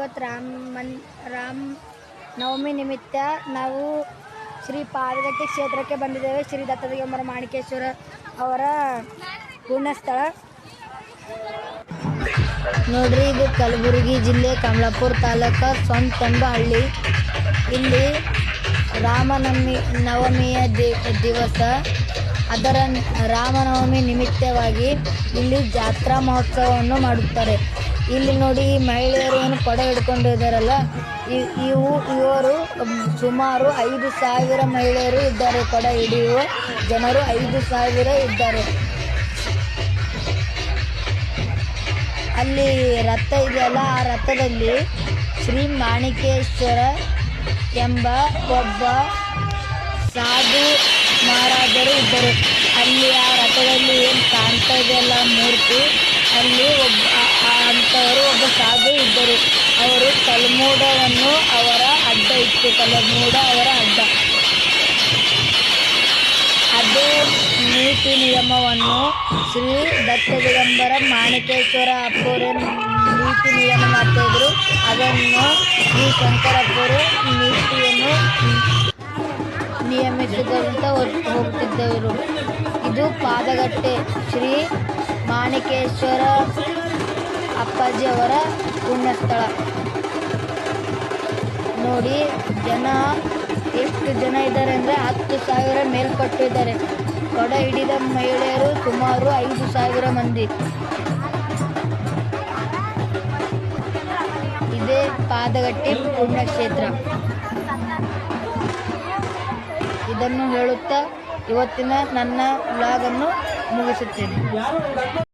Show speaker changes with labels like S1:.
S1: ಇವತ್ತು ರಾಮ ನವಮಿ ನಿಮಿತ್ತ ನಾವು ಶ್ರೀ ಪಾದಗಟ್ಟಿ ಕ್ಷೇತ್ರಕ್ಕೆ ಬಂದಿದ್ದೇವೆ. ಶ್ರೀ ದತ್ತದಿಗಂಬರ ಮಾಣಿಕೇಶ್ವರ ಅವರ ಪುಣ್ಯಸ್ಥಳ ನೋಡ್ರಿ. ಇದು ಕಲಬುರಗಿ ಜಿಲ್ಲೆ ಕಮಲಾಪುರ ತಾಲೂಕು ಸೊಂತೆಂಬ ಹಳ್ಳಿ. ಇಲ್ಲಿ ರಾಮನವಮಿಯ ದಿವಸ ಅದರ ರಾಮನವಮಿ ನಿಮಿತ್ತವಾಗಿ ಇಲ್ಲಿ ಜಾತ್ರಾ ಮಹೋತ್ಸವವನ್ನು ಮಾಡುತ್ತಾರೆ. ಇಲ್ಲಿ ನೋಡಿ ಮಹಿಳೆಯರು ಏನು ಕೊಡೆ ಹಿಡ್ಕೊಂಡಿದ್ದಾರಲ್ಲ, ಇವರು ಸುಮಾರು 5,000 ಮಹಿಳೆಯರು ಇದ್ದಾರೆ. ಕೊಡೆ ಹಿಡಿಯುವ ಜನರು 5,000 ಇದ್ದಾರೆ. ಅಲ್ಲಿ ರಥ ಇದೆಯಲ್ಲ, ಆ ರಥದಲ್ಲಿ ಶ್ರೀ ಮಾಣಿಕೇಶ್ವರ ಎಂಬ ಒಬ್ಬ ಸಾಧು ಮಹಾರಾಜರು ಇದ್ದರು. ಅಲ್ಲಿ ಆ ರಥದಲ್ಲಿ ಏನು ಕಾಣ್ತಾ ಇದೆಯಲ್ಲ ಮೂರ್ತಿ, ಅಲ್ಲಿ ಅಂಥವರು ಒಬ್ಬ ಸಾಧು ಇದ್ದರು. ಅವರು ತಲೆಮೂಡವನ್ನು ಅವರ ಅಡ್ಡ ಇತ್ತು. ತಲೆಮೂಡ ಅವರ ಅಡ್ಡ. ಅದೇ ನೀತಿ ನಿಯಮವನ್ನು ಶ್ರೀ ದತ್ತದಿಗಂಬರ ಮಾಣಿಕೇಶ್ವರ ಅಪ್ಪರು ನೀತಿ ನಿಯಮ ಮಾಡ್ತಾಯಿದ್ರು. ಅದನ್ನು ಶ್ರೀ ಶಂಕರಪ್ಪರು ನೀತಿಯನ್ನು ನಿಯಮಿಸಿದಂತ ಹೋಗ್ತಿದ್ದವರು. ಇದು ಪಾದಗಟ್ಟೆ ಶ್ರೀ ಮಾಣಿಕೇಶ್ವರ ಅಪ್ಪಾಜಿ ಅವರ ಪುಣ್ಯಸ್ಥಳ. ನೋಡಿ ಜನ ಎಷ್ಟು ಜನ ಇದ್ದಾರೆ ಅಂದರೆ 10,000 ಮೇಲ್ಪಟ್ಟು ಇದ್ದಾರೆ. ಕೊಡೆ ಹಿಡಿದ ಮಹಿಳೆಯರು ಸುಮಾರು 5,000 ಮಂದಿ. ಇದೇ ಪಾದಗಟ್ಟಿ ಪುಣ್ಯಕ್ಷೇತ್ರ. ಇದನ್ನು ಹೇಳುತ್ತಾ ಇವತ್ತಿನ ನನ್ನ ವ್ಲಾಗನ್ನು ಮುಗಿಸುತ್ತೇನೆ.